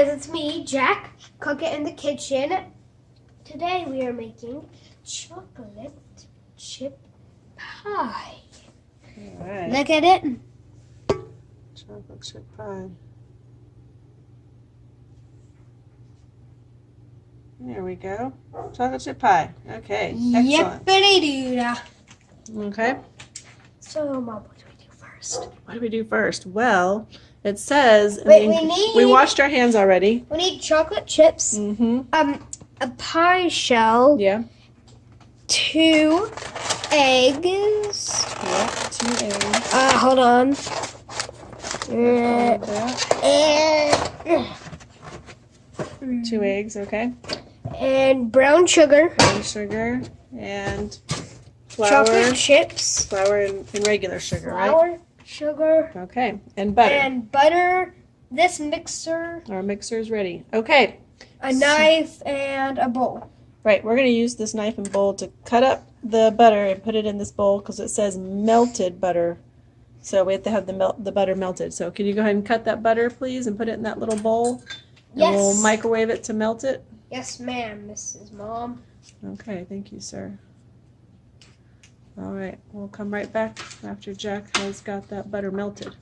guys, it's me, Jack, Cook It in the kitchen. Today we are making chocolate chip pie. All right. Look at it. Chocolate chip pie. There we go. Chocolate chip pie. Okay. Excellent. Yippity-doo-dah. Okay. So, Mom, what do we do first? What do we do first? Well, it says We washed our hands already. We need chocolate chips. Mm-hmm. A pie shell. Yeah. 2 eggs. Yeah. 2 eggs. Hold on. Like that. 2 eggs. Okay. And brown sugar. Brown sugar and flour. Chocolate chips. Flour and regular sugar, Flour, right? sugar. Okay. And butter. And butter. This mixer. Our mixer is ready. Okay. A knife and a bowl. Right. We're going to use this knife and bowl to cut up the butter and put it in this bowl because it says melted butter. So we have to have the butter melted. So can you go ahead and cut that butter, please, and put it in that little bowl? And Yes. we'll microwave it to melt it. Yes, ma'am, Mrs. Mom. Okay. Thank you, sir. All right. We'll come right back after Jack has got that butter melted.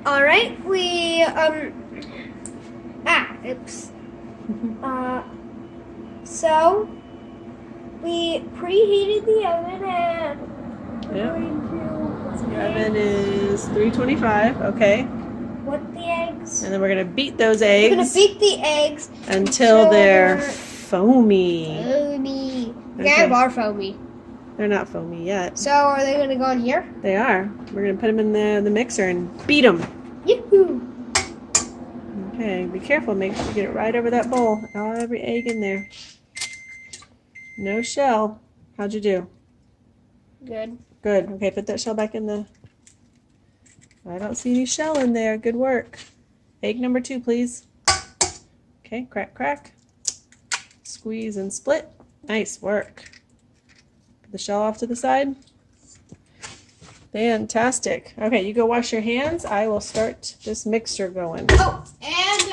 All right, we oops. So we preheated the oven and we're Yep. going to The oven is 325. Okay. what the eggs. And then we're going to beat those We're eggs gonna beat the eggs until they're they're foamy. foamy. Okay. They are foamy. They're not foamy yet. So are they gonna go in here? They are. We're going to put them in the mixer and beat them. Yoo-hoo! Okay, be careful. Make sure you get it right over that bowl. Every egg in there. No shell. How'd you do? Good. Good. Okay, put that shell back in the... I don't see any shell in there. Good work. Egg number 2, please. Okay, crack, crack. Squeeze and split. Nice work. Put the shell off to the side. Fantastic. Okay, you go wash your hands. I will start this mixture going. Oh, and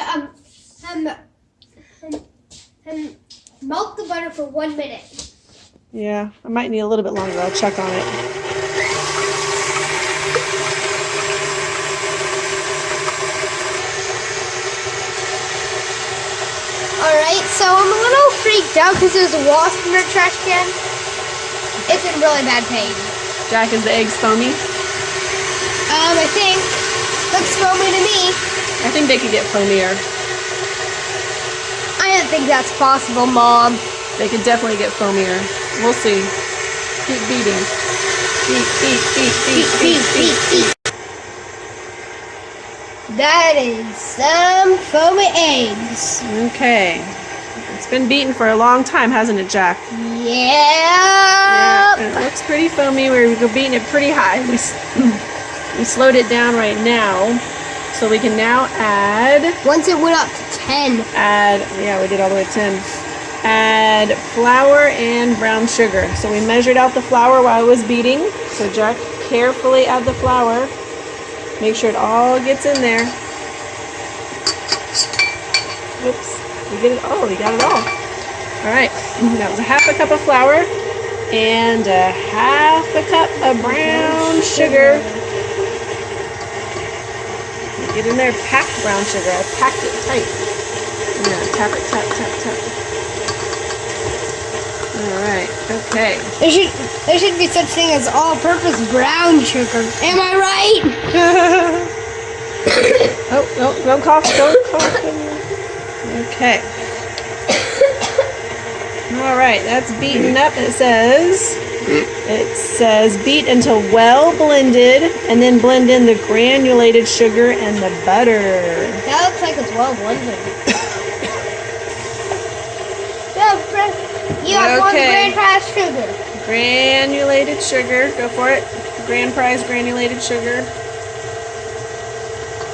melt the butter for 1 minute. Yeah, I might need a little bit longer. I'll check on it. Alright, so I'm a little freaked out because there's a wasp in our trash can. It's in really bad pain. Jack, is the eggs foamy? I think. Looks foamy to me. I think they could get foamier. I don't think that's possible, Mom. They could definitely get foamier. We'll see. Keep beating. Beat, beat, beat, beat, beat, beat, beat. That is some foamy eggs. Okay. It's been beaten for a long time, hasn't it, Jack? Yeah. And it looks pretty foamy. We're beating it pretty high. We slowed it down right now. So we can now add... Once it went up to 10. Yeah, we did all the way to 10. Add flour and brown sugar. So we measured out the flour while I was beating. So Jack, carefully add the flour. Make sure it all gets in there. Oops. We get it all. We got it all. All right. That was a half a cup of flour and a half a cup of brown sugar. Get in there, packed brown sugar. I packed it tight. Yeah, tap it, tap, tap, tap. All right. Okay. There should be such thing as all-purpose brown sugar. Am I right? Oh, no, don't cough, don't cough. Okay. All right, that's beaten up. It says beat until well blended, and then blend in the granulated sugar and the butter. That looks like it's well blended. You have one grand prize sugar. Granulated sugar. Go for it. Grand prize granulated sugar.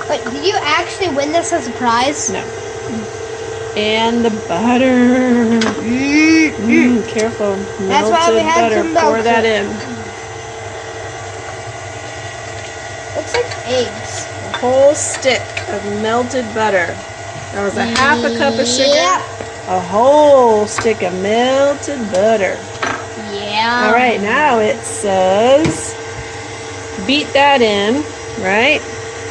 Wait, did you actually win this as a prize? No. And the butter. Careful. That's why we had butter. some milk. Pour that in. Looks like eggs. whole stick of melted butter. That was a half a cup of sugar. Yep. A whole stick of melted butter. Yeah. All right, now it says beat that in, right?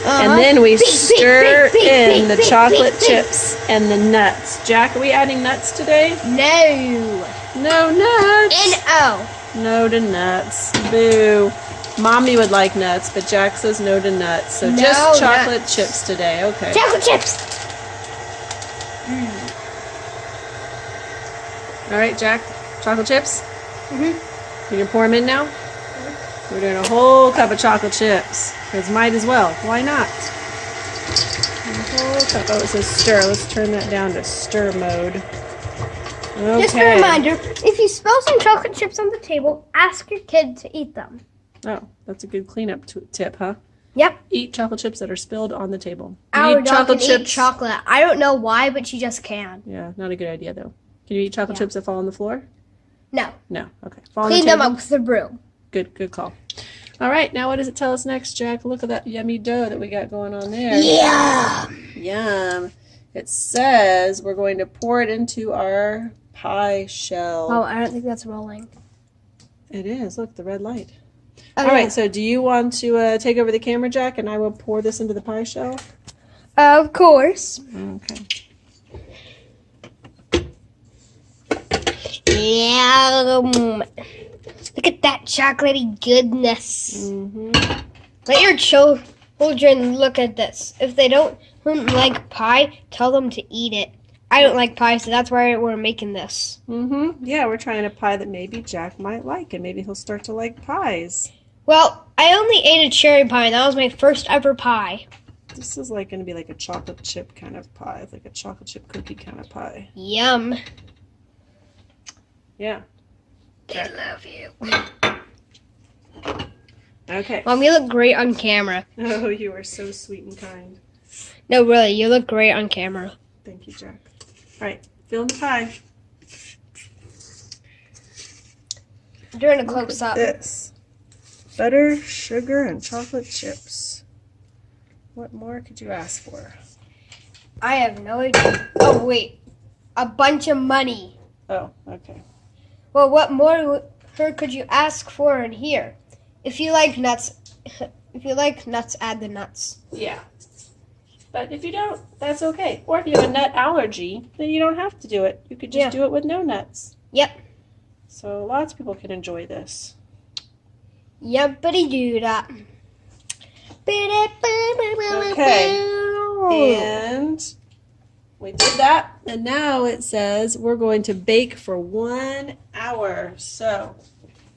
And then we stir in the chocolate chips and the nuts. Jack, are we adding nuts today? No. No nuts. N-O. No to nuts. Boo. Mommy would like nuts, but Jack says no to nuts. So No just chocolate nuts. chips today. Okay. Chocolate chips. All right, Jack. Chocolate chips. Mhm. You gonna pour them in now? We're doing a whole cup of chocolate chips. Because might as well. Why not? A whole cup. Oh, it says stir. Let's turn that down to stir mode. Okay. Just a reminder, if you spill some chocolate chips on the table, ask your kid to eat them. Oh, that's a good cleanup tip, huh? Yep. Eat chocolate chips that are spilled on the table. You Our eat dog chocolate can eat chips. chocolate. I don't know why, but she just can. Yeah, not a good idea though. Can you eat chocolate Yeah. chips that fall on the floor? No. No. Okay. Fall on Clean the them table? up with the broom. Good call. All right, now what does it tell us next, Jack? Look at that yummy dough that we got going on there. Yeah. Yum. It says we're going to pour it into our pie shell. Oh, I don't think that's rolling. It is. Look, the red light. Oh, All right, so do you want to take over the camera, Jack, and I will pour this into the pie shell? Of course. Okay. Yum. Look at that chocolatey goodness. Mm-hmm. Let your children look at this. If they don't like pie, tell them to eat it. I don't like pie, so that's why we're making this. Mm-hmm. Yeah, we're trying a pie that maybe Jack might like, and maybe he'll start to like pies. Well, I only ate a cherry pie, and that was my first ever pie. This is like going to be like a chocolate chip kind of pie, like a chocolate chip cookie kind of pie. Yum. Yeah. I love you. Okay. Mom, you look great on camera. Oh, you are so sweet and kind. No, really, you look great on camera. Thank you, Jack. All right, fill in the pie. I'm doing a close up. This. Butter, sugar, and chocolate chips. What more could you ask for? I have no idea. Oh, wait. A bunch of money. Oh, okay. Well, what more could you ask for in here? If you like nuts, add the nuts. Yeah. But if you don't, that's okay. Or if you have a nut allergy, then you don't have to do it. You could just do it with no nuts. Yep. So lots of people can enjoy this. Yuppity doo da. Okay. And we did that. And now it says we're going to bake for 1 hour. So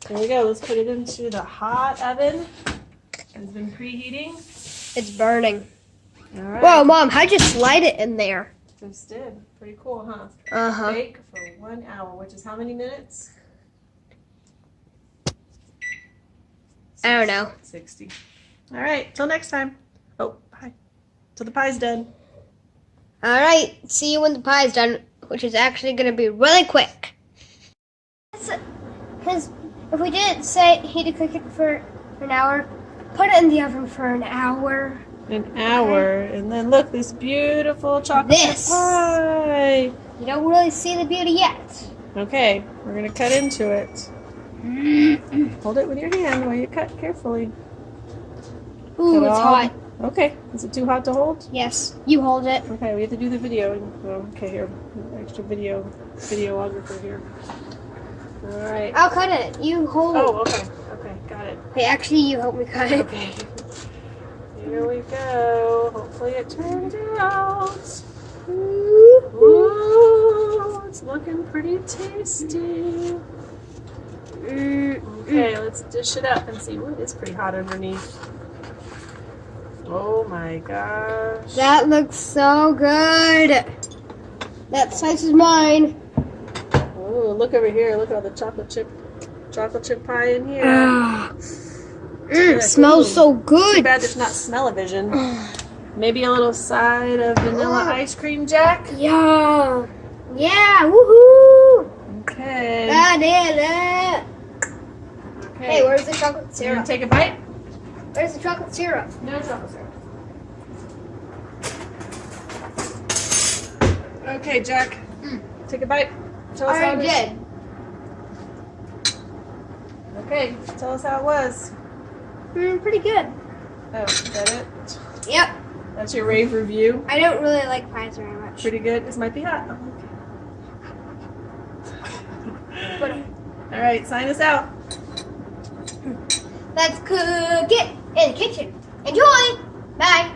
here we go. Let's put it into the hot oven. It's been preheating. It's burning. All right. Whoa, Mom, how'd you slide it in there? Just did. Pretty cool, huh? Uh-huh. Bake for 1 hour, which is how many minutes? I don't know. 60. All right. Till next time. Oh, bye. Till the pie's done. All right. See you when the pie's done, which is actually going to be really quick. Because if we didn't say heat to cook it for an hour, put it in the oven for an hour. An hour. And then look, this beautiful chocolate chip This. pie. You don't really see the beauty yet. Okay. We're going to cut into it. Hold it with your hand while you cut carefully. Ooh, Cut it's all- hot. Okay. Is it too hot to hold? Yes, you hold it. Okay, we have to do the video. Oh, okay, here. Extra videographer here. All right. I'll cut it. You hold it. Oh, okay. Okay, got it. Wait, actually, you help me cut it. Okay. Here we go. Hopefully it turns out. Ooh, it's looking pretty tasty. Okay, let's dish it up and see. Ooh, it is pretty hot underneath. Oh my gosh. That looks so good. That slice is mine. Oh, look over here. Look at all the chocolate chip pie in here. Smells so Too good. bad there's not smell-o-vision. Maybe a little side of vanilla ice cream, Jack? Yeah. Yeah, woohoo. Okay. I did it. Okay. Hey, where's the chocolate You gonna syrup? take a bite? Where's the chocolate syrup? No chocolate syrup. Okay, Jack. Take a bite. Tell I us how already it is. did. Okay, tell us how it was. Pretty good. Oh, is that it? Yep. That's your rave review. I don't really like pies very much. Pretty good. This might be hot. Oh, But okay. All right, sign us out. let's cook it in the kitchen. Enjoy. Bye.